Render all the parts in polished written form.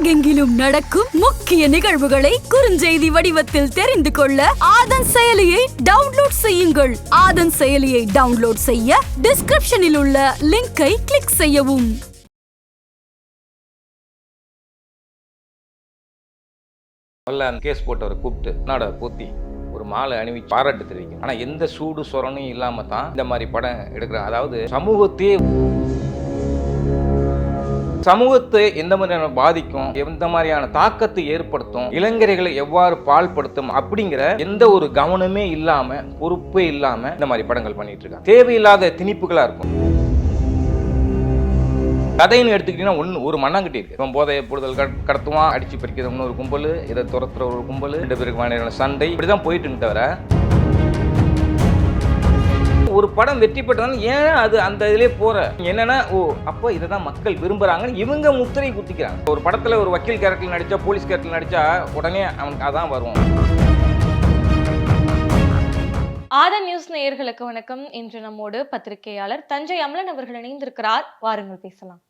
உலகெங்கிலும் நடக்கும் முக்கிய நிகழ்வுகளை குறுஞ்செய்தி வடிவத்தில் தெரிந்து கொள்ள ஆதன் செயலியை டவுன்லோட் செய்யுங்கள். ஆதன் செயலியை டவுன்லோட் செய்ய டிஸ்கிரிப்ஷனில் உள்ள லிங்கை கிளிக் செய்யவும். கேஸ் போட்டவரை கூப்பிட்டு நாட போத்தி ஒரு மாலை அணிவிச்சு பாராட்டு தெரிவிக்கும். ஆனா எந்த சூடு சொரணும் இல்லாம தான் இந்த மாதிரி படம் எடுக்கிறாங்க. அதாவது சமூகத்தை எந்த மாதிரியான பாதிக்கும், எந்த மாதிரியான தாக்கத்தை ஏற்படுத்தும், இளைஞர்களை எவ்வாறு பால்படுத்தும் அப்படிங்கிற எந்த ஒரு கவனமே இல்லாம, பொறுப்பே இல்லாம இந்த மாதிரி படங்கள் பண்ணிட்டு இருக்காங்க. தேவையில்லாத திணிப்புகளா இருக்கும். கதைன்னு எடுத்துக்கிட்டீங்கன்னா ஒரு மண்ணாங்கட்டி இருக்கு. இப்போ போதைய பொருள் கடத்துவான், அடிச்சு பறிக்கிறவனு ஒரு கும்பல், இதை துரத்துற ஒரு கும்பல், 2 பேருக்கு சண்டை, இப்படிதான் போயிட்டு தவிர ஒரு படம் வெற்றி பெற்றதால ஏன் அது அந்த இதிலே போற என்னன்னா அப்போ இதை தான் மக்கள் விரும்புறாங்கன்னு இவங்க முத்திரை குத்திக்கிறாங்க. ஒரு படத்துல ஒரு வக்கீல் கேரக்டர் நடிச்சா, போலீஸ் கேரக்டர் நடிச்சா உடனே அவனுக்கு அதான் வரும். ஆதன் நியூஸ் நேயர்களுக்கு வணக்கம். இன்று நம்மோடு பத்திரிகையாளர் தஞ்சை அமலன் அவர்கள் இணைந்திருக்கிறார். வாருங்கள் பேசலாம்.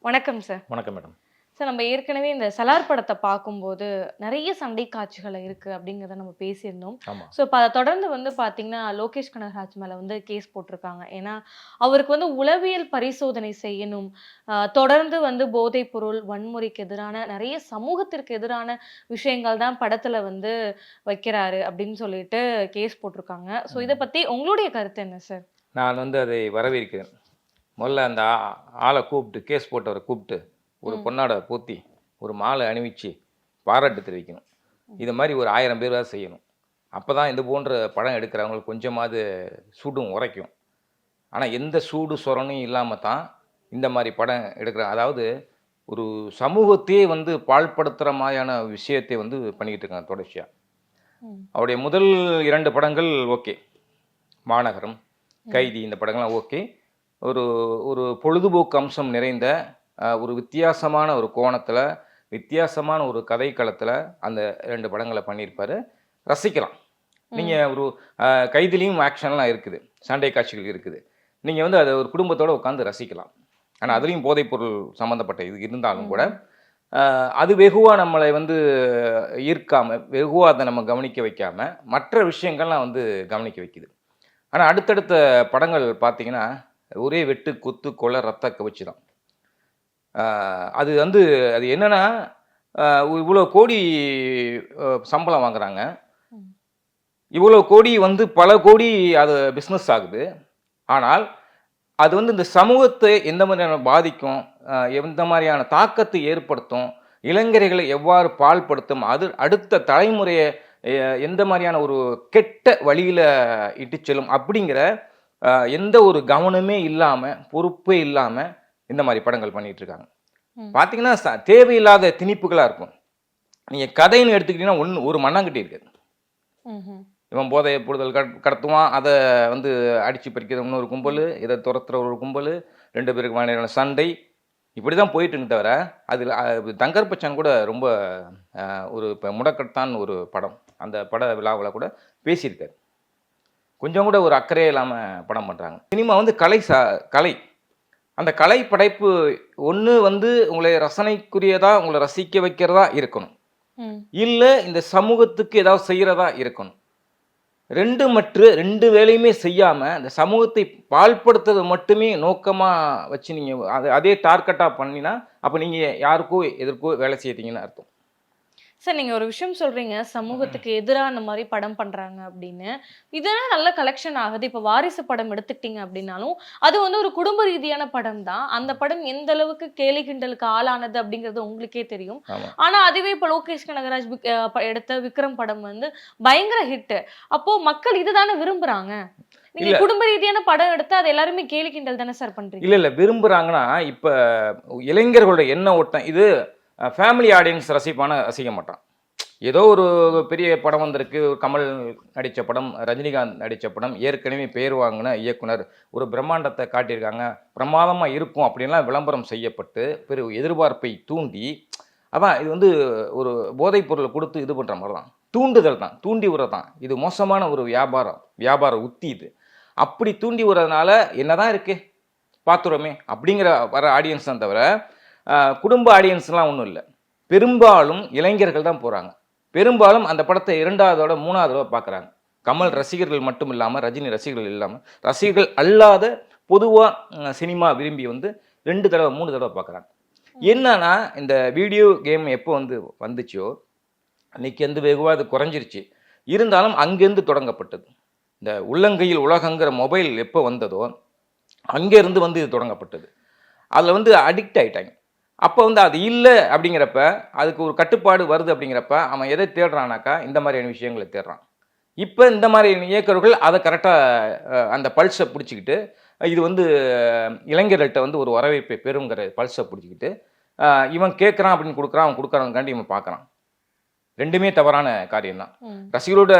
வணக்கம் சார். வணக்கம் மேடம். சார், நம்ம ஏற்கனவே இந்த சலார் படத்தை பார்க்கும்போது நிறைய சண்டை காட்சிகள் இருக்கு அப்படிங்கிறத நம்ம பேசியிருந்தோம். ஸோ இப்போ அதை தொடர்ந்து பார்த்தீங்கன்னா லோகேஷ் கனகராஜ் மேலே கேஸ் போட்டிருக்காங்க. ஏன்னா அவருக்கு உளவியல் பரிசோதனை செய்யணும், தொடர்ந்து போதைப் பொருள், வன்முறைக்கு எதிரான நிறைய சமூகத்திற்கு எதிரான விஷயங்கள் தான் படத்துல வைக்கிறாரு அப்படின்னு சொல்லிட்டு கேஸ் போட்டிருக்காங்க. ஸோ இதை பத்தி உங்களுடைய கருத்து என்ன சார்? நான் அதை வரவேற்கிறேன். முதல்ல அந்த ஆளை கூப்பிட்டு, கேஸ் போட்டவரை கூப்பிட்டு ஒரு பொன்னாட போத்தி ஒரு மாலை அணிவிச்சு பாராட்டு தெரிவிக்கணும். இது மாதிரி ஒரு 1000 பேர் செய்யணும். அப்போ தான் இது போன்ற படம் எடுக்கிறவங்களுக்கு கொஞ்சமாவது சூடும் உரைக்கும். ஆனால் எந்த சூடு சொரணும் இல்லாமல் தான் இந்த மாதிரி படம் எடுக்கிறாங்க. அதாவது ஒரு சமூகத்தையே பாழ்படுத்துகிற மாதிரியான விஷயத்தை பண்ணிக்கிட்டு இருக்காங்க தொடர்ச்சியாக. அவருடைய முதல் 2 படங்கள் ஓகே, மாநகரம், கைதி, இந்த படங்கள்லாம் ஓகே. ஒரு பொழுதுபோக்கு அம்சம் நிறைந்த ஒரு வித்தியாசமான ஒரு கோணத்தில், வித்தியாசமான ஒரு கதைக்களத்தில் அந்த 2 படங்களை பண்ணியிருப்பார். ரசிக்கலாம். நீங்கள் ஒரு கைதிலையும் ஆக்ஷன்லாம் இருக்குது, சண்டை காட்சிகள் இருக்குது. நீங்கள் அதை ஒரு குடும்பத்தோடு உட்காந்து ரசிக்கலாம். ஆனால் அதுலேயும் போதைப்பொருள் சம்மந்தப்பட்ட இது இருந்தாலும் கூட அது வெகுவாக நம்மளை ஈர்க்காமல், வெகுவாக அதை நம்ம கவனிக்க வைக்காமல் மற்ற விஷயங்கள்லாம் கவனிக்க வைக்குது. ஆனால் அடுத்தடுத்த படங்கள் பார்த்திங்கன்னா ஒரே வெட்டு, குத்து, கொலை, ரத்த கவிச்சு தான். அது அது என்னன்னா, இவ்வளோ கோடி சம்பளம் வாங்குறாங்க, இவ்வளோ கோடி பல கோடி அது பிஸ்னஸ் ஆகுது. ஆனால் அது இந்த சமூகத்தை எந்த மாதிரியான பாதிக்கும், எந்த மாதிரியான தாக்கத்தை ஏற்படுத்தும், இளைஞர்களை எவ்வாறு பால்படுத்தும், அது அடுத்த தலைமுறையை எந்த மாதிரியான ஒரு கெட்ட வழியில் இட்டு செல்லும் அப்படிங்கிற எந்த ஒரு கவனமே இல்லாமல், பொறுப்பே இல்லாமல் இந்த மாதிரி படங்கள் பண்ணிட்டு இருக்காங்க. பார்த்தீங்கன்னா தேவையில்லாத திணிப்புகளாக இருக்கும். நீங்கள் கதைன்னு எடுத்துக்கிட்டீங்கன்னா ஒரு மண்ணாங்கட்டி இருக்குது. இவன் போதைய பொருள் கடத்துவான், அதை அடிச்சு பறிக்கிறவனு ஒரு கும்பல், இதை துரத்துற ஒரு கும்பல், 2 பேருக்கு சண்டை, இப்படி தான் போயிட்டுன்னு தவிர அதில் தங்கர் பச்சான் கூட ரொம்ப ஒரு இப்போ முடக்கத்தான் ஒரு படம், அந்த பட விழாவில் கூட பேசியிருக்காரு. கொஞ்சம் கூட ஒரு அக்கறையே இல்லாமல் படம் பண்ணுறாங்க. சினிமா கலை. அந்த கலை படைப்பு ஒன்று உங்களை ரசனைக்குரியதா, உங்களை ரசிக்க வைக்கிறதா இருக்கணும், இல்லை இந்த சமூகத்துக்கு ஏதாவது செய்கிறதா இருக்கணும். 2 வேலையுமே செய்யாமல் இந்த சமூகத்தை பாழ்படுத்துறது மட்டுமே நோக்கமாக வச்சு நீங்கள் அதே டார்கெட்டாக பண்ணினா அப்போ நீங்கள் யாருக்கோ எதற்கோ வேலை செய்யறீங்கன்னு அர்த்தம். சார், நீங்கள் ஒரு விஷயம் சொல்கிறீங்க, சமூகத்துக்கு எதிராக அந்த மாதிரி படம் பண்ணுறாங்க அப்படின்னு. இதெல்லாம் நல்ல கலெக்ஷன் ஆகுது. இப்போ வாரிசு படம் எடுத்துக்கிட்டீங்க அப்படின்னாலும் அது ஒரு குடும்ப ரீதியான படம் தான். அந்த படம் எந்த அளவுக்கு கேலி கிண்டலுக்கு ஆளானது அப்படிங்கிறது உங்களுக்கே தெரியும். ஆனால் அதுவே இப்போ லோகேஷ் கனகராஜ் எடுத்த விக்ரம் படம் பயங்கர ஹிட். அப்போ மக்கள் இதுதானே விரும்புகிறாங்க. நீங்க குடும்ப ரீதியான படம் எடுத்து அது எல்லாருமே கேலி கிண்டல் தானே சார் பண்றீங்க? இல்லை விரும்புகிறாங்கன்னா இப்போ இளைஞர்களோட எண்ண ஓட்டம் இது. ஃபேமிலி ஆடியன்ஸ் ரசிக்க மாட்டான். ஏதோ ஒரு பெரிய படம் வந்திருக்கு, கமல் நடித்த படம், ரஜினிகாந்த் நடித்த படம், ஏற்கனவே பேர் வாங்கின இயக்குனர், ஒரு பிரம்மாண்டத்தை காட்டியிருக்காங்க, பிரமாதமாக இருக்கும் அப்படின்லாம் விளம்பரம் செய்யப்பட்டு பெரிய எதிர்பார்ப்பை தூண்டி, அதான் இது ஒரு போதைப் பொருளை கொடுத்து இது பண்ணுற மாதிரி தான், தூண்டுதல் தான், தூண்டி விடுறது தான். இது மோசமான ஒரு வியாபார உத்தி. இது அப்படி தூண்டி விடுறதுனால என்னதான் இருக்குது பார்த்துருமே அப்படிங்கிற வர ஆடியன்ஸ் தான் தவிர குடும்ப ஆடியன்ஸ்லாம் ஒன்றும் இல்லை. பெரும்பாலும் இளைஞர்கள் தான் போகிறாங்க. பெரும்பாலும் அந்த படத்தை 2வது தடவை 3வது தடவை பார்க்குறாங்க. கமல் ரசிகர்கள் மட்டும் இல்லாமல், ரஜினி ரசிகர்கள் இல்லாமல், ரசிகர்கள் அல்லாத பொதுவாக சினிமா விரும்பி வந்து 2 தடவை 3 தடவை பார்க்குறாங்க. என்னன்னா இந்த வீடியோ கேம் எப்போ வந்துச்சோ அன்னைக்கு வந்து வெகுவாக அது குறைஞ்சிருச்சு. இருந்தாலும் அங்கேருந்து தொடங்கப்பட்டது. இந்த உள்ளங்கையில் உலகங்கிற மொபைல் எப்போ வந்ததோ அங்கேருந்து வந்து இது தொடங்கப்பட்டது. அதில் வந்து அடிக்ட் ஆகிட்டாங்க. அப்போ வந்து அது இல்லை அப்படிங்கிறப்ப, அதுக்கு ஒரு கட்டுப்பாடு வருது அப்படிங்கிறப்ப அவன் எதை தேடுறானாக்கா இந்த மாதிரியான விஷயங்களை தேடுறான். இப்போ இந்த மாதிரி இயக்கர்கள் அதை கரெக்டாக அந்த பல்ஸை பிடிச்சிக்கிட்டு, இது வந்து இளைஞர்கள்ட்ட வந்து ஒரு வரவேற்பை பெறுங்கிற பல்ஸை பிடிச்சிக்கிட்டு, இவன் கேட்குறான் அப்படின்னு கொடுக்குறான், அவன் கொடுக்குறாங்காண்டி இவன் பார்க்குறான். ரெண்டுமே தவறான காரியம்தான். ரசிகரோட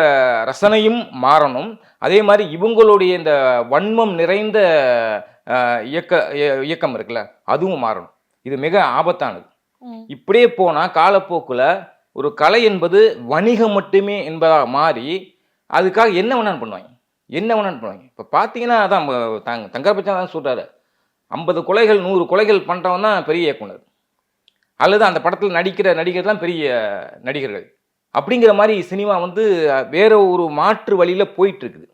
ரசனையும் மாறணும், அதே மாதிரி இவங்களுடைய இந்த வன்மம் நிறைந்த இயக்கம் இருக்குல்ல அதுவும் மாறணும். இது மிக ஆபத்தானது. இப்படியே போனால் காலப்போக்கில் ஒரு கலை என்பது வணிகம் மட்டுமே என்பதாக மாறி அதுக்காக என்ன வேணாலும் பண்ணுவாங்க. இப்போ பார்த்தீங்கன்னா அதான் தங்கர்பச்சான் தான் சொல்கிறாரு, 50 கொலைகள் 100 கொலைகள் பண்ணுறவன் தான் பெரிய இயக்குனர், அல்லது அந்த படத்தில் நடிக்கிற நடிகர் தான் பெரிய நடிகர்கள் அப்படிங்கிற மாதிரி சினிமா வந்து வேற ஒரு மாற்று வழியில் போயிட்டு இருக்குது.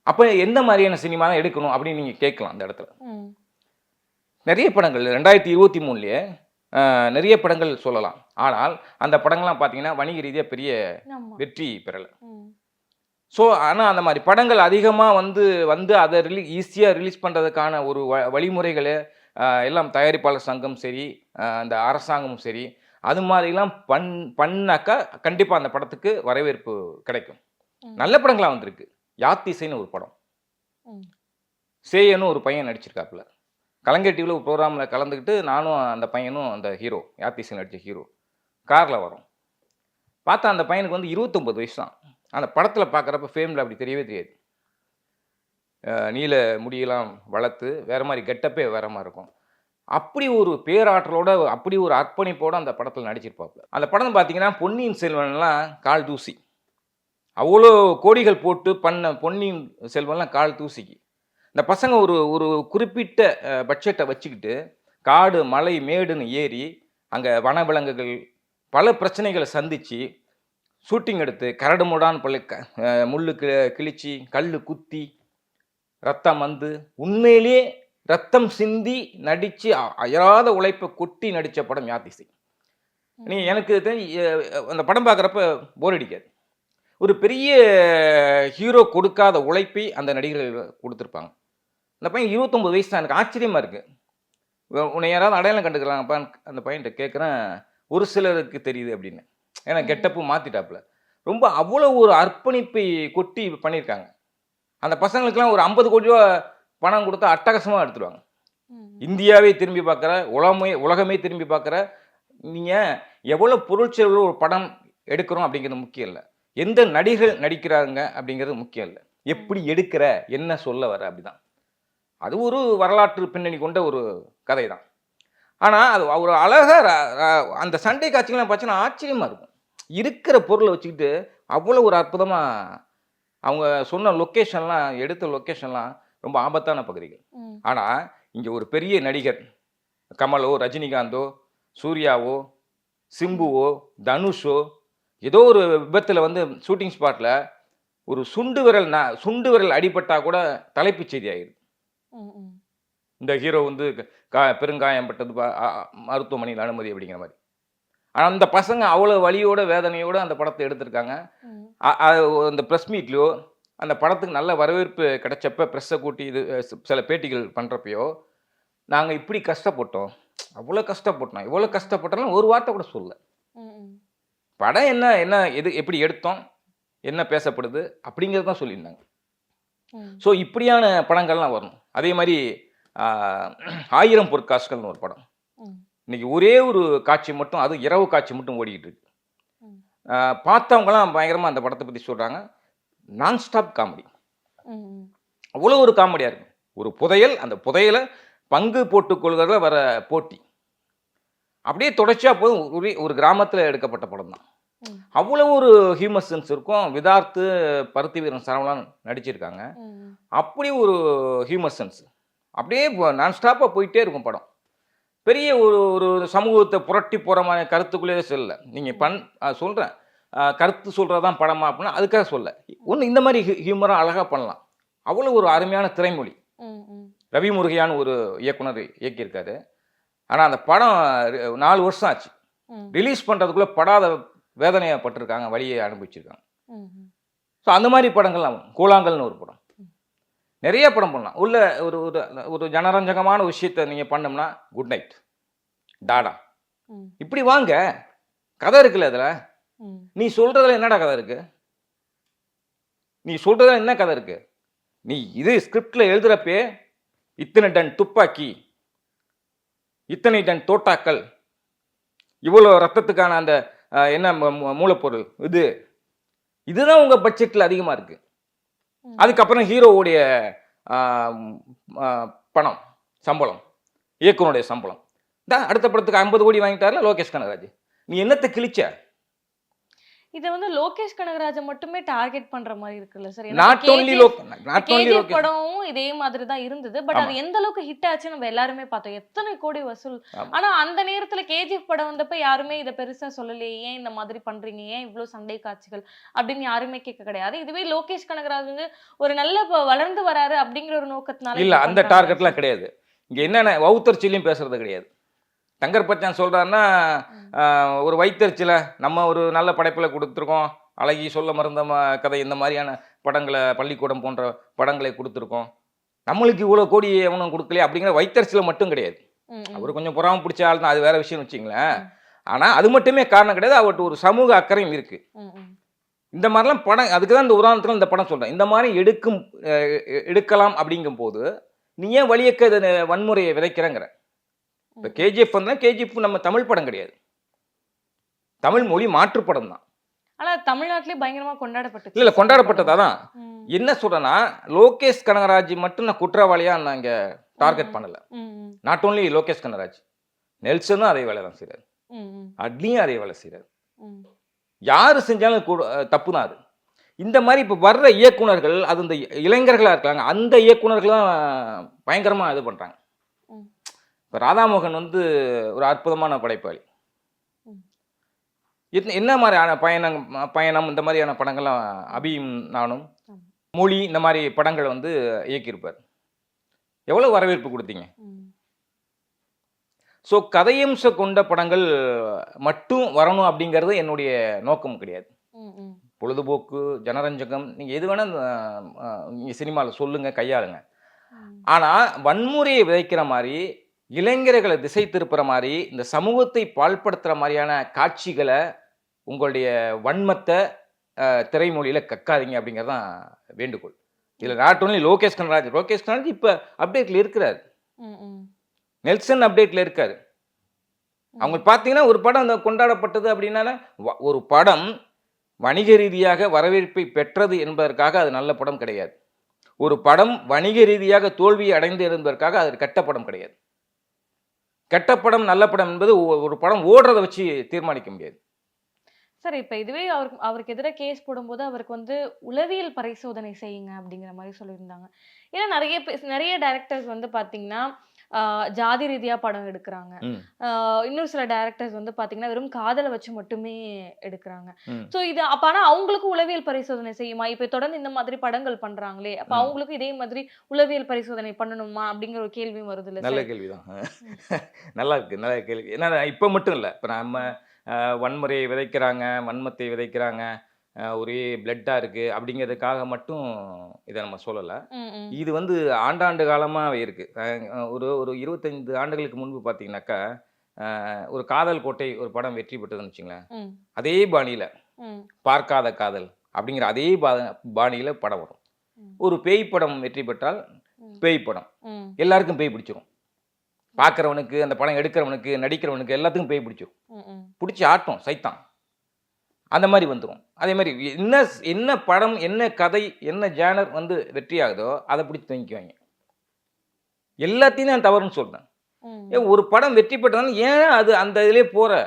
அப்போ எந்த மாதிரியான சினிமா தான் எடுக்கணும் அப்படின்னு நீங்கள் கேட்கலாம். அந்த இடத்துல நிறைய படங்கள் 2023 நிறைய படங்கள் சொல்லலாம். ஆனால் அந்த படங்கள்லாம் பார்த்தீங்கன்னா வணிக ரீதியாக பெரிய வெற்றி பெறலை. ஸோ ஆனால் அந்த மாதிரி படங்கள் அதிகமாக வந்து அதை ஈஸியாக ரிலீஸ் பண்ணுறதுக்கான ஒரு வழிமுறைகளை எல்லாம் தயாரிப்பாளர் சங்கம் சரி, அந்த அரசாங்கமும் சரி, அது மாதிரிலாம் பண்ணாக்கா கண்டிப்பாக அந்த படத்துக்கு வரவேற்பு கிடைக்கும். நல்ல படங்களாக வந்திருக்கு. யாத்திசைன்னு ஒரு படம், சேயன்னு ஒரு பையன் நடிச்சிருக்காப்புல. கலைஞர் டிவியில் ஒரு ப்ரோக்ராமில் கலந்துக்கிட்டு நானும் அந்த பையனும், அந்த ஹீரோ யாத்திசை நடித்த ஹீரோ காரில் வரோம். பார்த்தா அந்த பையனுக்கு வந்து 29 வயசு தான். அந்த படத்தில் பார்க்குறப்ப ஃபேமில் அப்படி தெரியவே தெரியாது. நீல முடியெல்லாம் வளர்த்து வேறு மாதிரி கெட்டப்பே வேறு மாதிரி இருக்கும். அப்படி ஒரு பேராற்றலோட, அப்படி ஒரு அர்ப்பணிப்போடு அந்த படத்தில் நடிச்சிருப்பாப்புல. அந்த படம் பார்த்தீங்கன்னா பொன்னியின் செல்வன்லாம் கால் தூசி, அவ்வளோ கோடிகள் போட்டு பண்ண பொன்னியின் செல்வன்லாம் கால் தூசிக்கு. இந்த பசங்க ஒரு குறிப்பிட்ட பட்ஜெட்டை வச்சுக்கிட்டு காடு மலை மேடுன்னு ஏறி அங்கே வனவிலங்குகள் பல பிரச்சனைகளை சந்தித்து ஷூட்டிங் எடுத்து கரடு முடான்னு முள்ளு கிழிச்சி கல் குத்தி ரத்தம் வந்து உண்மையிலேயே ரத்தம் சிந்தி நடித்து அயராத உழைப்பை கொட்டி நடித்த படம் யாத்திசை. நீ எனக்கு அந்த படம் பார்க்குறப்ப போர் அடிக்காது. ஒரு பெரிய ஹீரோ கொடுக்காத உழைப்பை அந்த நடிகர்கள் கொடுத்துருப்பாங்க. அந்த பையன் 29 வயசு தான். எனக்கு ஆச்சரியமாக இருக்குது. உன்னை யாராவது அடையாளம் கண்டுக்கிறாங்கப்பா அந்த பையன்கிட்ட கேட்குறேன். ஒரு சிலருக்கு தெரியுது அப்படின்னு. ஏன்னா கெட்டப்பு மாற்றிட்டாப்புல. ரொம்ப அவ்வளோ ஒரு அர்ப்பணிப்பை கொட்டி பண்ணியிருக்காங்க. அந்த பசங்களுக்கெல்லாம் ஒரு 50 கோடி ரூபா பணம் கொடுத்தா அட்டகாசமாக எடுத்துருவாங்க. இந்தியாவே திரும்பி பார்க்குற, உலகமே திரும்பி பார்க்குற, நீங்கள் எவ்வளோ பொருட்செலவில் ஒரு படம் எடுக்கிறோம் அப்படிங்கிறது முக்கியம் இல்லை, எந்த நடிகர்கள் நடிக்கிறாங்க அப்படிங்கிறது முக்கியம் இல்லை, எப்படி எடுக்கிற, என்ன சொல்ல வர, அப்படிதான். அது ஒரு வரலாற்று பின்னணி கொண்ட ஒரு கதை தான். ஆனால் அது ஒரு அழகாக அந்த சண்டை காட்சிகள்லாம் பார்த்தீங்கன்னா ஆச்சரியமாக இருக்கும். இருக்கிற பொருளை வச்சுக்கிட்டு அவ்வளோ ஒரு அற்புதமாக அவங்க சொன்ன லொக்கேஷன்லாம், எடுத்த லொக்கேஷன்லாம் ரொம்ப ஆபத்தான பகுதிகள். ஆனால் இங்கே ஒரு பெரிய நடிகர் கமலோ, ரஜினிகாந்தோ, சூர்யாவோ, சிம்புவோ, தனுஷோ ஏதோ ஒரு விபத்தில் வந்து ஷூட்டிங் ஸ்பாட்டில் ஒரு சுண்டு விரல் அடிபட்டால் கூட தலைப்புச் செய்தி ஆகிடுது. இந்த ஹீரோ வந்து பெருங்காயம்பட்டது, மருத்துவமனையில் அனுமதி அப்படிங்கிற மாதிரி. ஆனால் அந்த பசங்க அவ்வளோ வலியோட வேதனையோடு அந்த படத்தை எடுத்திருக்காங்க. அந்த ப்ரெஸ் மீட்லையோ அந்த படத்துக்கு நல்ல வரவேற்பு கிடைச்சப்ப ப்ரெஸ்ஸை கூட்டி இது சில பேட்டிகள் பண்ணுறப்பையோ, நாங்கள் இப்படி கஷ்டப்பட்டோம், அவ்வளோ கஷ்டப்பட்டோம், இவ்வளோ கஷ்டப்பட்டாலும் ஒரு வார்த்தை கூட சொல்லலை. படம் என்ன எப்படி எடுத்தோம், என்ன பேசப்படுது அப்படிங்கிறது தான் சொல்லியிருந்தாங்க. ஸோ இப்படியான படங்கள்லாம் வரணும். அதே மாதிரி 1000 பொற்காசுகள்னு ஒரு படம், இன்னைக்கு ஒரே ஒரு காட்சி மட்டும், அது இரவு காட்சி மட்டும் ஓடிக்கிட்டு இருக்கு. பார்த்தவங்கலாம் பயங்கரமாக அந்த படத்தை பற்றி சொல்கிறாங்க. நான் ஸ்டாப் காமெடி, அவ்வளோ ஒரு காமெடியாக இருக்கும். ஒரு புதையல், அந்த புதையலை பங்கு போட்டுக்கொள்கிறத வர போட்டி அப்படியே தொடர்ச்சியாக போதும். ஒரு கிராமத்தில் எடுக்கப்பட்ட படம் தான். அவ்வளோ ஒரு ஹியூமர் சென்ஸ் இருக்கும். விதார்த்து, பருத்தி வீரன், சரவணன் நடிச்சிருக்காங்க. அப்படி ஒரு ஹியூமர் சென்ஸ் அப்படியே நான் ஸ்டாப்பாக போயிட்டே இருக்கும் படம். பெரிய ஒரு ஒரு சமூகத்தை புரட்டி போகிற மாதிரி கருத்துக்குள்ளேயே செல்ல. நீங்கள் சொல்கிறேன் கருத்து சொல்கிறதான் படமா அப்படின்னா அதுக்காக சொல்ல. ஒன்று இந்த மாதிரி ஹியூமராக அழகாக பண்ணலாம். அவ்வளோ ஒரு அருமையான திரைமொழி. ரவி முருகையான்னு ஒரு இயக்குனர் இயக்கியிருக்காரு. ஆனால் அந்த படம் 4 வருஷம் ஆச்சு. ரிலீஸ் பண்ணுறதுக்குள்ளே படாத வேதனையப்பட்டிருக்காங்க, வழியை அனுபவிச்சிருக்காங்க. ஸோ அந்த மாதிரி படங்கள்லாம் கூழாங்கல்னு ஒரு படம், நிறைய படம் பண்ணலாம். உள்ள ஒரு ஒரு ஜனரஞ்சகமான விஷயத்தை நீங்கள் பண்ணோம்னா குட் நைட், டாடா, இப்படி வாங்க, கதை இருக்குல்ல அதில். நீ சொல்கிறதுல என்னடா கதை இருக்கு? நீ சொல்கிறதுல என்ன கதை இருக்கு? நீ இது ஸ்கிரிப்டில் எழுதுகிறப்பே இத்தனை டன் துப்பாக்கி, இத்தனை டன் தோட்டாக்கள், இவ்வளோ ரத்தத்துக்கான அந்த என்ன மூலப்பொருள், இதுதான் உங்கள் பட்ஜெட்டில் அதிகமாக இருக்கு. அதுக்கப்புறம் ஹீரோவுடைய பணம், சம்பளம், இயக்குனருடைய சம்பளம் தான். அடுத்த படத்துக்கு 50 கோடி வாங்கிட்டார்ல லோகேஷ் கனகராஜ். நீ என்னத்தை கிழிச்ச? இதை வந்து லோகேஷ் கனகராஜை மட்டுமே டார்கெட் பண்ற மாதிரி இருக்குல்ல சார்? நாட் ஓன்லி கேஜிஎஃப் படமும் இதே மாதிரி தான் இருந்தது. பட் அது எந்த அளவுக்கு ஹிட் ஆச்சு நம்ம எல்லாருமே பார்த்தோம், எத்தனை கோடி வசூல். ஆனா அந்த நேரத்துல கேஜிஎஃப் படம் வந்தப்ப யாருமே இதை பெருசா சொல்லலையே, ஏன் இந்த மாதிரி பண்றீங்க, ஏன் இவ்வளவு சண்டை காட்சிகள் அப்படின்னு யாருமே கேட்க கிடையாது. இதுவே லோகேஷ் கனகராஜ் வந்து ஒரு நல்ல வளர்ந்து வராரு அப்படிங்கிற ஒரு நோக்கத்தினால இல்ல, அந்த டார்கெட்லாம் கிடையாது. இங்க என்னென்ன வவுத்தறிச்சிலையும் பேசுறது கிடையாது. தங்கர் பச்சான் சொல்கிறாருன்னா ஒரு வைத்தறிச்சியில் நம்ம ஒரு நல்ல படைப்பில் கொடுத்துருக்கோம், அழகி சொல்ல மறந்த கதை, இந்த மாதிரியான படங்களை, பள்ளிக்கூடம் போன்ற படங்களை கொடுத்துருக்கோம், நம்மளுக்கு இவ்வளோ கோடி எவனும் கொடுக்கலையே அப்படிங்கிற வைத்தறிச்சியில் மட்டும் கிடையாது. அவர் கொஞ்சம் புறாம பிடிச்ச ஆள் தான், அது வேற விஷயம்னு வச்சிங்களேன். ஆனால் அது மட்டுமே காரணம் கிடையாது, அவர்கிட்ட ஒரு சமூக அக்கறையும் இருக்குது. இந்த மாதிரிலாம் படம், அதுக்கு தான் இந்த உதாரணத்தில் இந்த படம் சொல்கிறேன். இந்த மாதிரி எடுக்கலாம் அப்படிங்கும் போது நீ ஏன் வழியக்க வன்முறையை விதைக்கிறேங்கிற. இப்போ கேஜிஎஃப் வந்து கேஜிஎஃப் நம்ம தமிழ் படம் கிடையாது, தமிழ் மொழி மாற்று படம் தான். ஆனா தமிழ்நாட்டிலே பயங்கரமா கொண்டாடப்பட்டது. இல்ல கொண்டாடப்பட்டது. அதான் என்ன சொல்றேன்னா, லோகேஷ் கனகராஜ் மட்டும் நான் குற்றவாளியா நான் இங்க டார்கெட் பண்ணல. நாட் ஓன்லி லோகேஷ் கனகராஜ், நெல்சனும் அதே வேலை தான் செய்யறாரு, அட்லியும் அதே வேலை செய்யறாரு. யாரு செஞ்சாலும் தப்பு தான் அது. இந்த மாதிரி இப்போ வர்ற இயக்குனர்கள், அது இந்த இளைஞர்களா இருக்காங்க, அந்த இயக்குனர்கள் தான் பயங்கரமா இது பண்றாங்க. இப்போ ராதாமோகன் வந்து ஒரு அற்புதமான படைப்பாளி. என்ன மாதிரியான பயணம் இந்த மாதிரியான படங்கள்லாம் அபியும் நானும், மொழி, இந்த மாதிரி படங்களை வந்து இயக்கியிருப்பார். எவ்வளோ வரவேற்பு கொடுத்தீங்க. ஸோ கதையம்சம் கொண்ட படங்கள் மட்டும் வரணும் அப்படிங்கிறது என்னுடைய நோக்கம் கிடையாது. பொழுதுபோக்கு, ஜனரஞ்சகம், நீங்கள் எது வேணால் நீங்கள் சினிமாவில் சொல்லுங்கள், கையாளுங்க. ஆனால் வன்முறையை விதைக்கிற மாதிரி, இளைஞர்களை திசை திருப்புற மாதிரி, இந்த சமூகத்தை பாழ்படுத்துகிற மாதிரியான காட்சிகளை, உங்களுடைய வன்மத்தை திரைமொழியில் கக்காதீங்க அப்படிங்கிறதான் வேண்டுகோள். இதில் நாட் ஓன்லி லோகேஷ் கனகராஜ் இப்போ அப்டேட்டில் இருக்கிறார், நெல்சன் அப்டேட்டில் இருக்காரு. அவங்க பார்த்தீங்கன்னா ஒரு படம் அந்த கொண்டாடப்பட்டது அப்படின்னா, ஒரு படம் வணிக ரீதியாக வரவேற்பை பெற்றது என்பதற்காக அது நல்ல படம் கிடையாது. ஒரு படம் வணிக ரீதியாக தோல்வியை அடைந்து என்பதற்காக அது கெட்ட படம் கிடையாது. கெட்ட படம் நல்ல படம் என்பது ஒரு படம் ஓடுறதை வச்சு தீர்மானிக்க முடியாது. சார், இப்போ இதுவே அவருக்கு எதிராக கேஸ் போடும்போது அவருக்கு வந்து உளவியல் பரிசோதனை செய்யுங்க அப்படிங்கிற மாதிரி சொல்லியிருந்தாங்க. ஏன்னா நிறைய டைரக்டர்ஸ் வந்து பார்த்தீங்கன்னா ஜாதி ரீதியா படம் எடுக்கிறாங்க. இன்னொரு சில டைரக்டர்ஸ் வந்து பாத்தீங்கன்னா வெறும் காதலை வச்சு மட்டுமே எடுக்கிறாங்க. சோ இது அப்ப ஆனா அவங்களுக்கும் உளவியல் பரிசோதனை செய்யுமா? இப்ப தொடர்ந்து இந்த மாதிரி படங்கள் பண்றாங்களே, அப்ப அவங்களுக்கும் இதே மாதிரி உளவியல் பரிசோதனை பண்ணணுமா அப்படிங்கிற ஒரு கேள்வியும் வருது இல்ல? நல்ல கேள்விதான், நல்லா இருக்கு, நல்ல கேள்வி. ஏன்னா இப்ப மட்டும் இல்ல, இப்ப நம்ம வன்முறையை விதைக்கிறாங்க, வன்மத்தை விதைக்கிறாங்க, ஒரே பிளட்டா இருக்கு அப்படிங்கிறதுக்காக மட்டும் இதை நம்ம சொல்லலை. இது வந்து ஆண்டாண்டு காலமாக இருக்கு. ஒரு 25 ஆண்டுகளுக்கு முன்பு பார்த்தீங்கன்னாக்கா, ஒரு காதல் கோட்டை ஒரு படம் வெற்றி பெற்றதுன்னு வச்சுங்களேன், அதே பாணியில் பார்க்காத காதல் அப்படிங்கிற அதே பாணியில் படம் வரும். ஒரு பேய் படம் வெற்றி பெற்றால் பேய் படம் எல்லாருக்கும் பேய் பிடிச்சிரும். பார்க்குறவனுக்கு, அந்த படம் எடுக்கிறவனுக்கு, நடிக்கிறவனுக்கு எல்லாத்துக்கும் பேய் பிடிச்சிரும், பிடிச்சி ஆட்டம் சைத்தான், அந்த மாதிரி வந்துடும். அதே மாதிரி என்ன படம், என்ன கதை, என்ன ஜேனர் வந்து வெற்றி ஆகுதோ அதை பிடிச்சி தங்கிக்குவாங்க. எல்லாத்தையும் நான் தவறுன்னு சொல்றேன். ஒரு படம் வெற்றி பெற்றதால ஏன் அது அந்த இதுலேயே போற,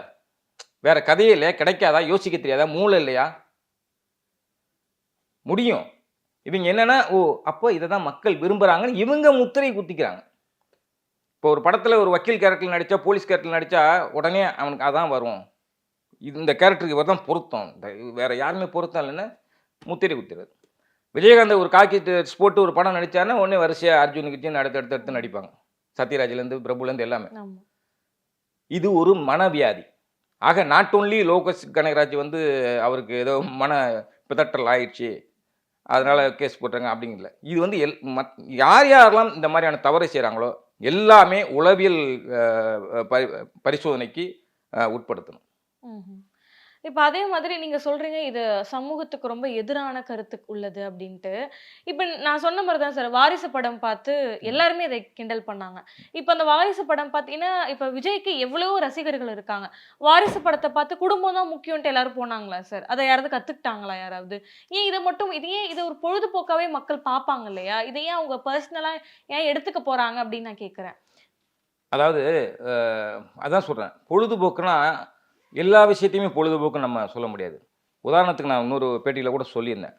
வேற கதையே இல்லையா, கிடைக்காதா, யோசிக்க தெரியாதா, மூளை இல்லையா? முடியும். இவங்க என்னன்னா, ஓ அப்போ இதை தான் மக்கள் விரும்புறாங்கன்னு இவங்க முத்திரை குத்திக்கிறாங்க. இப்போ ஒரு படத்தில் ஒரு வக்கீல் கேரக்டர் நடித்தா போலீஸ் கேரக்டர் நடித்தா உடனே அவனுக்கு அதான் வரும், இந்த கேரக்டருக்கு இவர் தான் பொருத்தம், வேற யாருமே பொருத்தம் இல்லைன்னு முத்திரை குத்துறது. விஜயகாந்த் ஒரு காக்கி ட்ரெஸ் போட்டு ஒரு படம் நடித்தாருன்னா உடனே வரிசையாக அர்ஜுனுக்கு அடுத்து நடிப்பாங்க, சத்யராஜ்லேருந்து பிரபுலேருந்து எல்லாமே. ஆமா. இது ஒரு மனவியாதி. ஆக நாட் ஓன்லி லோகேஷ் கனகராஜ் வந்து அவருக்கு ஏதோ மன பிதற்றல் ஆயிடுச்சு அதனால கேஸ் போட்டாங்க அப்படிங்கல. இது வந்து யார் யாரெல்லாம் இந்த மாதிரியான தவறை செய்கிறாங்களோ எல்லாமே உளவியல் பரிசோதனைக்கு உட்படுத்தணும். ம்ஹும். இப்ப அதே மாதிரி நீங்க சொல்றீங்க இது சமூகத்துக்கு ரொம்ப எதிரான கருத்து உள்ளது அப்படின்ட்டு. இப்ப நான் சொன்ன மாதிரி தான் சார், வாரிசு படம் பார்த்து எல்லாருமே அதை கிண்டல் பண்ணாங்க. இப்ப அந்த வாரிசு படம் பார்த்தீங்கன்னா இப்ப விஜய்க்கு எவ்வளவோ ரசிகர்கள் இருக்காங்க. வாரிசு படத்தை பார்த்து குடும்பம் தான் முக்கியம்ட்டு எல்லாரும் போனாங்களா சார்? அதை யாராவது கத்துக்கிட்டாங்களா யாராவது? ஏன் இதை மட்டும் இது ஒரு பொழுதுபோக்காவே மக்கள் பார்ப்பாங்க இல்லையா? இதை ஏன் அவங்க பர்சனலா ஏன் எடுத்துக்க போறாங்க அப்படின்னு நான் கேட்கிறேன். அதாவது அதான் சொல்றேன், பொழுதுபோக்குனா எல்லா விஷயத்தையுமே பொழுதுபோக்குன்னு நம்ம சொல்ல முடியாது. உதாரணத்துக்கு நான் இன்னொரு பேட்டியில் கூட சொல்லியிருந்தேன்,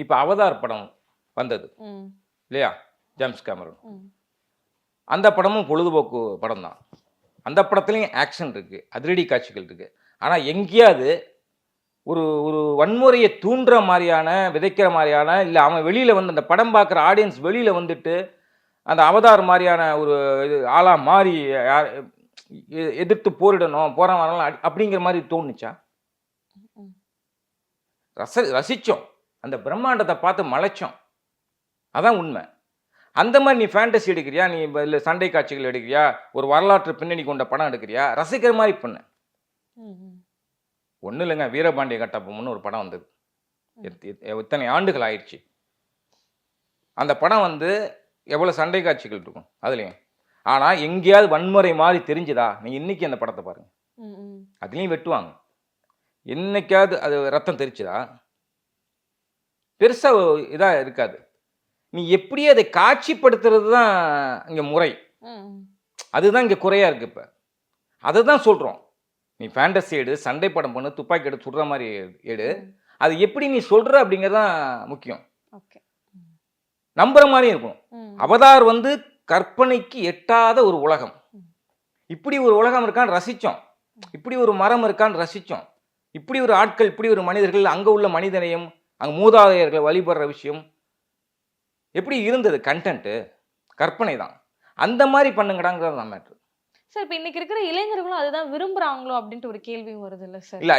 இப்போ அவதார் படம் வந்தது இல்லையா, ஜேம்ஸ் கேமரன், அந்த படமும் பொழுதுபோக்கு படம் தான். அந்த படத்துலையும் ஆக்ஷன் இருக்குது, அதிரடி காட்சிகள் இருக்குது. ஆனால் எங்கேயாவது ஒரு ஒரு வன்முறையை தூண்டுற மாதிரியான, விதைக்கிற மாதிரியான, இல்லை அவன் வெளியில் வந்து அந்த படம் பார்க்குற ஆடியன்ஸ் வெளியில் வந்துட்டு அந்த அவதார் மாதிரியான ஒரு இது ஆளாக மாறி யார் எதிர்த்து போரிடணும், போகிற வரலாம் அப்படிங்கிற மாதிரி தோணுச்சா? ரசித்தோம், அந்த பிரம்மாண்டத்தை பார்த்து மலைச்சோம், அதான் உண்மை. அந்த மாதிரி நீ ஃபேண்டசி எடுக்கிறியா, நீ இல்லை சண்டை காட்சிகள் எடுக்கிறியா, ஒரு வரலாற்று பின்னணி கொண்ட படம் எடுக்கிறியா, ரசிக்கிற மாதிரி பண்ண. ஒன்றும் இல்லைங்க, வீரபாண்டிய கட்டபொம்மன்னு ஒரு படம் வந்தது, இத்தனை ஆண்டுகள் ஆயிடுச்சு. அந்த படம் வந்து எவ்வளோ சண்டை காட்சிகள் இருக்கும் அதுலேயும். ஆனால் எங்கேயாவது வன்முறை மாதிரி தெரிஞ்சுதா? நீங்கள் இன்னைக்கு அந்த படத்தை பாருங்க, அதுலேயும் வெட்டுவாங்க. என்னைக்காவது அது ரத்தம் தெரிச்சுதா? பெருசாக இதாக இருக்காது. நீ எப்படியே அதை காட்சிப்படுத்துறது தான் இங்கே முறை, அதுதான் இங்கே குறையாக இருக்குது. இப்போ அதை தான் சொல்கிறோம், நீ ஃபேண்டசி எடு, சண்டை படம் பண்ணு, துப்பாக்கி எடுத்து சுடுற மாதிரி எடு, அது எப்படி நீ சொல்கிற அப்படிங்கிறது தான் முக்கியம். நம்புற மாதிரி இருக்கும். அவதார் வந்து கற்பனைக்கு எட்டாத ஒரு உலகம். இப்படி ஒரு உலகம் இருக்கான்னு ரசித்தோம், இப்படி ஒரு மரம் இருக்கான்னு ரசித்தோம், இப்படி ஒரு ஆட்கள், இப்படி ஒரு மனிதர்கள், அங்கே உள்ள மனிதனையும் அங்கே மூதாதையர்கள் வழிபடுற விஷயம் எப்படி இருந்தது, கண்டென்ட்டு கற்பனை தான். அந்த மாதிரி பண்ணுங்கடாங்கிறது தான் மேட்ரு சார். இப்போ இன்னைக்கு இருக்கிற இளைஞர்களும் அதுதான் விரும்புகிறாங்களோ அப்படின்ட்டு ஒரு கேள்வியும் வருது இல்லை சார்? இல்லை,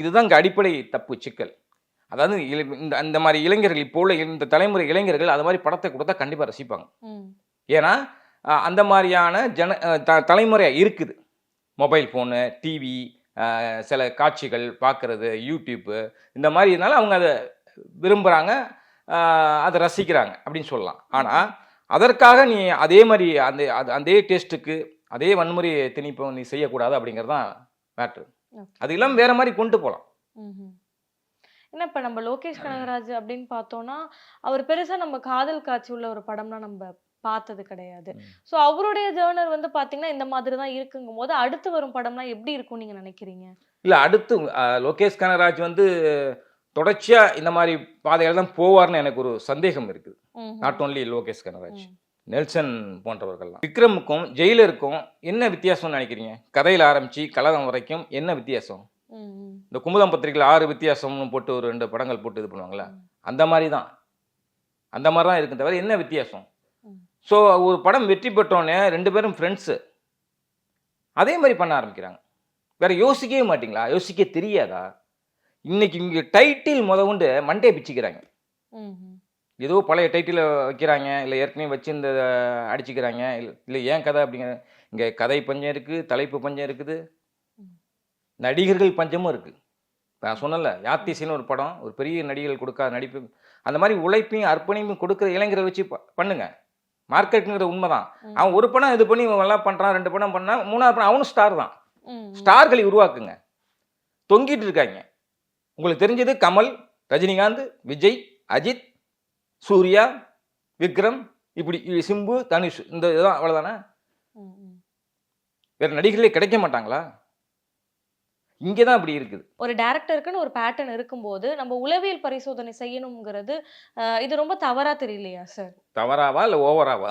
இதுதான் இங்கே அடிப்படை தப்பு சிக்கல். அதாவது இந்த மாதிரி இளைஞர்கள், இப்போ உள்ள இந்த தலைமுறை இளைஞர்கள் அது மாதிரி படத்தை கொடுத்தா கண்டிப்பாக ரசிப்பாங்க. ஏன்னா அந்த மாதிரியான தலைமுறையாக இருக்குது. மொபைல் ஃபோனு, டிவி, சில காட்சிகள் பார்க்குறது, யூடியூப்பு, இந்த மாதிரினால அவங்க அதை விரும்புகிறாங்க, அதை ரசிக்கிறாங்க அப்படின்னு சொல்லலாம். ஆனால் அதற்காக நீ அதே மாதிரி அதே டேஸ்ட்டுக்கு அதே வன்முறை திணிப்பை நீ செய்யக்கூடாது அப்படிங்கிறது தான் மேட்ரு. அது இல்லாமல் வேற மாதிரி கொண்டு போகலாம். ஏன்னா இப்போ நம்ம லோகேஷ் கனகராஜ் அப்படின்னு பார்த்தோம்னா அவர் பெருசா நம்ம காதல் காட்சி உள்ள ஒரு படம்லாம் நம்ம பார்த்தது கிடையாது. ஸோ அவருடைய ஜேர்னர் வந்து பார்த்தீங்கன்னா இந்த மாதிரி தான் இருக்குங்கும் போது அடுத்து வரும் படம்லாம் எப்படி இருக்கும் நீங்க நினைக்கிறீங்க? இல்லை, அடுத்து லோகேஷ் கனகராஜ் வந்து தொடர்ச்சியாக இந்த மாதிரி பாதைகள் தான் போவார்னு எனக்கு ஒரு சந்தேகம் இருக்குது. நாட் ஓன்லி லோகேஷ் கனகராஜ், நெல்சன் போன்றவர்கள்லாம். விக்ரமுக்கும் ஜெயிலருக்கும் என்ன வித்தியாசம்னு நினைக்கிறீங்க? கதையில் ஆரம்பித்து கலகம் வரைக்கும் என்ன வித்தியாசம்? இந்த குமுதம் பத்திரிகையில் 6 வித்தியாசம்னு போட்டு ஒரு 2 படங்கள் போட்டு இது பண்ணுவாங்களே, அந்த மாதிரி தான் இருக்கும் தவிர என்ன வித்தியாசம்? ஸோ ஒரு படம் வெற்றி பெற்றோன்னே 2 பேரும் ஃப்ரெண்ட்ஸு, அதே மாதிரி பண்ண ஆரம்பிக்கிறாங்க. வேற யோசிக்கவே மாட்டிங்களா? யோசிக்க தெரியாதா? இன்னைக்கு இங்கே டைட்டில் முதவுண்டு மண்டே பிச்சுக்கிறாங்க. ஏதோ பழைய டைட்டில் வைக்கிறாங்க, இல்லை ஏற்கனவே வச்சு இந்த அடிச்சுக்கிறாங்க, இல்லை ஏன் கதை அப்படிங்கிற. இங்கே கதை பஞ்சம் இருக்குது, தலைப்பு பஞ்சம் இருக்குது, நடிகர்கள் பஞ்சமும் இருக்குது. நான் சொன்னல, யாத்திசைன்னு ஒரு படம், ஒரு பெரிய நடிகர்கள் கொடுக்காத நடிப்பு, அந்த மாதிரி உழைப்பையும் அர்ப்பணிப்பையும் கொடுக்குற இளைஞரை வச்சு பண்ணுங்க. மார்க்கெட்டுங்கிற உண்மைதான். அவன் ஒரு படம் இது பண்ணி நல்லா பண்ணுறான், 2 படம் பண்ணா, 3ஆவது படம் அவனும் ஸ்டார் தான். ஸ்டார்களை உருவாக்குங்க. தொங்கிட்டு இருக்காங்க. உங்களுக்கு தெரிஞ்சது கமல், ரஜினிகாந்த், விஜய், அஜித், சூர்யா, விக்ரம், இப்படி சிம்பு, தனுஷ், இந்த இதுதான். அவ்வளோதானே? வேற நடிகர்களே கிடைக்க மாட்டாங்களா? இங்கே தான் அப்படி இருக்குது. ஒரு டைரக்டருக்குன்னு ஒரு பேட்டர்ன் இருக்கும்போது நம்ம உளவியல் பரிசோதனை செய்யணுங்கிறது இது ரொம்ப தவறா தெரியலையா சார்? தவறாவா இல்லை ஓவராவா?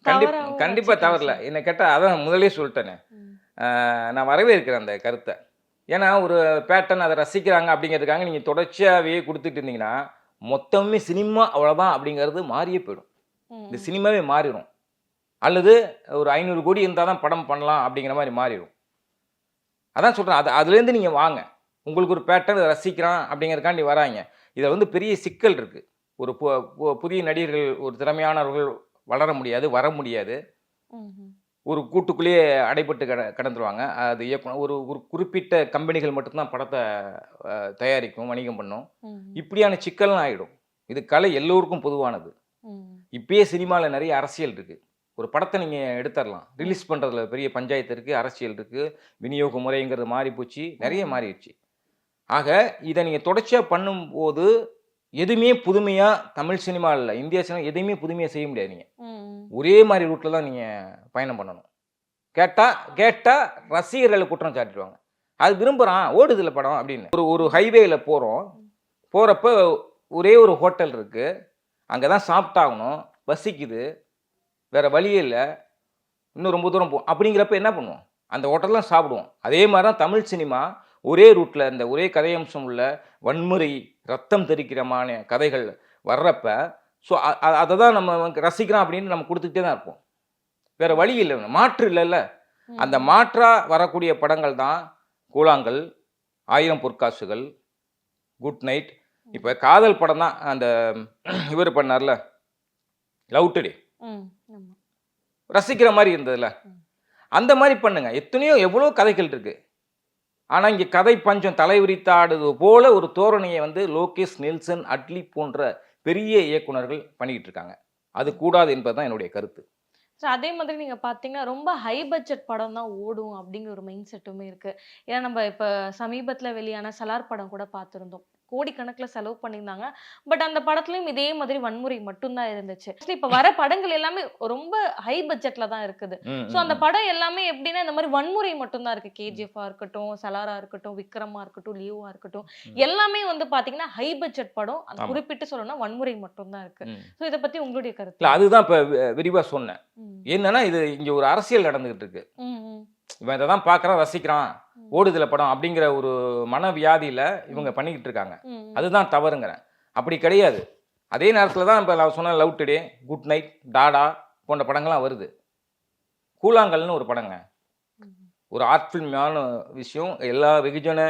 தவறாவும் கண்டிப்பா வச்சுக்கலாம் தவறல. சார். என்ன கேட்டா அதான் முதல்லயே சொல்லிட்டேனே. ம். நான் வரவேற்கிறேன் அந்த கருத்த. ஏன்னா ஒரு பேட்டர்ன் அத ரசிக்கிறாங்க அப்படிங்கிறதுக்காக நீங்க தொடர்ச்சியாவே குடுத்துட்டு இருந்தீங்கன்னா, மொத்தமே சினிமா அவ்வளோதான் அப்படிங்கிறது மாறியே போயிடும். ம், இந்த ம். சினிமாவே மாறிரும். அல்லது ஒரு 500 கோடி இருந்தா தான் படம் பண்ணலாம் அப்படிங்கிற மாரி மாறிரும். அதான் சொல்றேன். அதுலேருந்து நீங்க வாங்க. உங்களுக்கு ஒரு பேட்டர்ன் ரசிக்கிறான் அப்படிங்கிறதுக்காண்டி வராய்ங்க. இதுல வந்து பெரிய சிக்கல் இருக்கு. ஒரு புதிய நடிகர்கள், ஒரு திறமையானவர்கள் வளர முடியாது, வர முடியாது. ம்ஹ்ம். ஒரு கூட்டுக்குள்ளேயே அடைபட்டு கடந்துருவாங்க. அது இயக்குனர் ஒரு ஒரு குறிப்பிட்ட கம்பெனிகள் மட்டும் தான் படத்த தயாரிக்கும், வணிகம் பண்ணும். ம். இப்படியான சிக்கல்லாம் ஆயிடும். இது கலை எல்லோருக்கும் பொதுவானது. ம். இப்பயே சினிமால நெறைய அரசியல் இருக்கு. ஒரு படத்த நீங்க எடுத்தரலாம். ரிலீஸ் பண்றதுல பெரிய பஞ்சாயத்து இருக்கு, அரசியல் இருக்கு, விநியோக முறைங்கிறது மாறி போச்சு, நெறைய மாறிடுச்சு. ஆக இத நீங்க தொடர்ச்சியா பண்ணும்போது, எதுவுமே புதுமையா தமிழ் சினிமா இல்ல, இந்திய சினிமா எதையுமே புதுமையா செய்ய முடியாது நீங்க. ம். ஒரே மாரி ரூட்ல தான் நீங்க பயணம் பண்ணணும். கேட்டா கேட்டா ரசிகர்கள குற்றம் சாட்டிடுவாங்க. அது விரும்புறான், ஓடுதுல்ல படம் அப்படின்னு. ஒரு ஒரு ஹைவேல போறோம். போறப்ப ஒரே ஒரு ஹோட்டல் இருக்கு. அங்க தான் சாப்பிட்டாகணும். பசிக்குது. வேற வழியே இல்ல. இன்னும் ரொம்ப தூரம் அப்படிங்கிறப்ப என்ன பண்ணுவோம்? அந்த ஹோட்டல்ல தான் சாப்பிடுவோம். அதே மாரி தான் தமிழ் சினிமா ஒரே ரூட்ல இந்த ஒரே கதையம்சம் உள்ள வன்முறை, ரத்தம் தெறிக்கிறமான கதைகள் வர்றப்ப, ஸோ அத தான் நம்ம ரசிக்கிறோம் அப்படின்னு நம்ம குடுத்துக்கிட்டே தான் இருப்போம். வேற வழி இல்ல. மாற்று இல்லல்ல. அந்த மாற்றா வரக்கூடிய படங்கள் தான் கூழாங்கல், 1000 பொற்காசுகள், குட் நைட். இப்ப காதல் படம் தான் அந்த இவரு பண்ணார்ல, லவ் டுடே. ம். ஆமா. ரசிக்கிற மாரி இருந்ததுல்ல. அந்த மாரி பண்ணுங்க. எவ்வளோ கதைகள் இருக்கு. ஆனா இங்க கதை பஞ்சம் தலைவிரித்தாடுவது போல ஒரு தோரணையை வந்து லோகேஷ், நெல்சன், அட்லி போன்ற பெரிய இயக்குனர்கள் பண்ணிக்கிட்டு இருக்காங்க. அது கூடாது என்பதுதான் என்னுடைய கருத்து. ஸோ அதே மாதிரி நீங்க பார்த்தீங்கன்னா, ரொம்ப ஹை பட்ஜெட் படம் தான் ஓடும் அப்படிங்கிற ஒரு மைண்ட் செட்டுமே இருக்கு. ஏன்னா நம்ம இப்ப சமீபத்தில வெளியான சலார் படம் கூட பார்த்திருந்தோம். கோடிக்கணக்கில செலவு பண்ணியிருந்தாங்க. பட் அந்த படத்துலயும் இதே மாதிரி வன்முறை மட்டும் தான் இருந்துச்சு. இப்ப வர படங்கள் எல்லாமே ரொம்ப ஹை பட்ஜெட்ல தான் இருக்குது. ம், ஸோ ம், அந்த ம். படம் எல்லாமே எப்படின்னா, இந்த மாரி வன்முறை மட்டும் தான் இருக்கு. கேஜிஎஃப்பா இருக்கட்டும், சலாரா இருக்கட்டும், விக்ரமா இருக்கட்டும், லியோவா இருக்கட்டும். எல்லாமே வந்து பார்த்தீங்கன்னா, ஹை பட்ஜெட் படம். அது ஆமா. குறிப்பிட்டு சொல்லணும்னா வன்முறை மட்டும் தான் இருக்கு. ம். ஸோ இத பத்தி உங்களுடைய இல்ல கருத்து? அதுதான் இப்ப விரிவா சொன்னேன். ம். என்னன்னா இது இங்க ஒரு அரசியல் நடந்துகிட்டு இருக்கு. ம், ம். இவன் இத தான் பார்க்குறான், ரசிக்கிறான், ஓடுதுல படம் அப்படிங்கிற ஒரு மனவியாதியில இவங்க பண்ணிக்கிட்டு இருக்காங்க. ம். அதுதான் தவறுங்கிறேன். அப்படி கிடையாது. அதே நேரத்துல தான் இப்ப நான் சொன்ன love today, good night, Tata போன்ற படங்கள்லாம் வருது. கூழாங்கல்னு ஒரு படங்க. ஒரு ஆர்ட் ஃபில்மான விஷயம். எல்லா வெகுஜன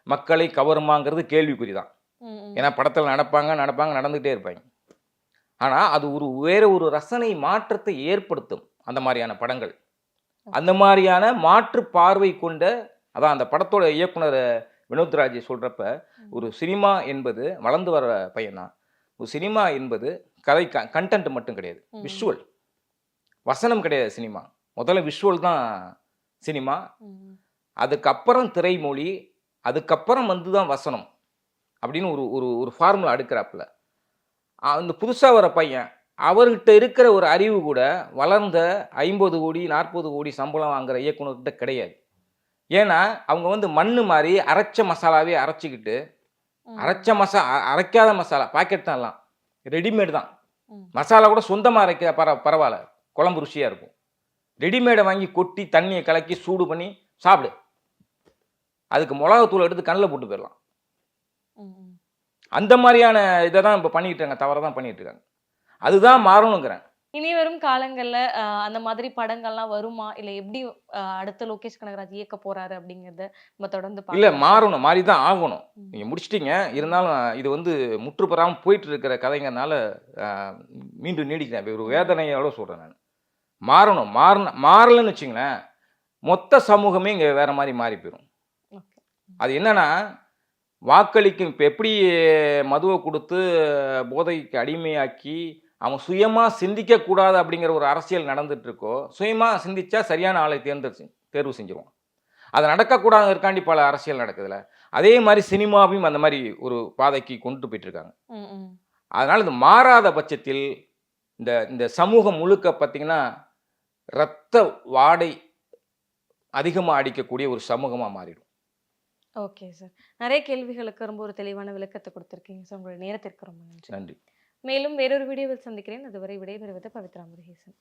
மக்களை கவருமாங்கிறது கேள்விக்குறி தான். ம், ம். ஏன்னா படத்துல நடந்துகிட்டே இருப்பாங்க. ஆனா அது வேற ஒரு ரசனை மாற்றத்தை ஏற்படுத்தும். அந்த மாரியான படங்கள். அந்த மாரியான மாற்று பார்வை கொண்ட அதான் அந்த படத்தோட இயக்குனர் வினோத் ராஜ் சொல்றப்ப, ஒரு சினிமா என்பது வளர்ந்து வர பையன் தான். ஒரு சினிமா என்பது கதை கன்டென்ட் மட்டும் கிடையாது. விஷுவல். வசனம் கிடையாது சினிமா. முதல்ல விஷுவல் தான் சினிமா. ம். அதுக்கப்புறம் திரைமொழி, அதுக்கப்புறம் வந்து தான் வசனம். அப்படின்னு ஒரு ஒரு ஒரு ஃபார்முலா அடுக்குறாப்புல. அந்த புதுசா வர பையன், அவர்கிட்ட இருக்கிற ஒரு அறிவு கூட வளர்ந்த 50 கோடி, 40 கோடி சம்பளம் வாங்குற இயக்குனர்கிட்ட கிடையாது. ஏன்னா, அவங்க வந்து மண்ணு மாரி அரைச்ச மசாலாவே அரைச்சுக்கிட்டு, அரைக்காத மசாலா, பாக்கெட் தான் எல்லாம். ரெடிமேட் தான். ம். மசாலா கூட சொந்தமா அரைக்க பரவால்ல. குழம்பு ருசியா இருக்கும். ரெடிமேட வாங்கி கொட்டி, தண்ணிய கலக்கி, சூடு பண்ணி சாப்பிடு. அதுக்கு மிளகாத்தூள் எடுத்து கண்ணுல போட்டு போயிடலாம். ம், ம். அந்த மாரியான இத தான் இப்ப பண்ணிட்டு இருக்காங்க. தவற தான் பண்ணிட்டு இருக்காங்க. அதுதான் மாறணுங்கிறேன். இனி வரும் காலங்கள்ல அந்த மாதிரி படங்கள்லாம் வருமா? இல்ல எப்படி அடுத்த லோகேஷ் கனகராஜ் இயக்க போறாரு அப்படிங்கிறத நம்ம தொடர்ந்து இல்ல பார்க்கலாம். மாறணும். மாறி தான் ஆகணும். ம். நீங்க முடிச்சிட்டீங்க. இருந்தாலும் இது வந்து முற்று பெறாம போயிட்டு இருக்கிற கதைங்கிறனால அ மீண்டும் நீடிக்கிறேன். ஒரு வேதனையோட சொல்றேன் நானு. மாறணும். மாறலன்னு வச்சுங்களேன், மொத்த சமூகமே இங்க வேற மாரி மாறி போயிரும். ஓகே. அது என்னன்னா, வாக்களிக்கும் இப்ப எப்படி மதுவ குடுத்து போதைக்கு அடிமையாக்கி, அவன் சுயமா சிந்திக்கக் கூடாது அப்படிங்கிற ஒரு அரசியல் நடந்துட்டு இருக்கோ, சுயமா சிந்திச்சா சரியான ஆளை தேர்வு செஞ்சுருவான். அது நடக்கக்கூடாதுங்கிறதுக்காண்டி பல அரசியல் நடக்குதுல்ல. அதே மாரி சினிமாவையும் அந்த மாரி ஒரு பாதைக்கு கொண்டு போயிட்டு இருக்காங்க. ம், ம். அதனால இது மாறாத பட்சத்தில் இந்த இந்த சமூகம் முழுக்க பார்த்தீங்கன்னா, ரத்த வாடை அதிகமா அடிக்கக்கூடிய ஒரு சமூகமா மாறிடும். Okay sir. நெறைய கேள்விகளுக்கு ரொம்ப ஒரு தெளிவான விளக்கத்த குடுத்திருக்கீங்க சார். உங்களுடைய நேரத்திற்கு ரொம்ப நன்றி. நன்றி. மேலும் வேறொரு வீடியோவில் சந்திக்கிறேன். அதுவரை விடைபெறுவது பவித்ரா முருகேசன்.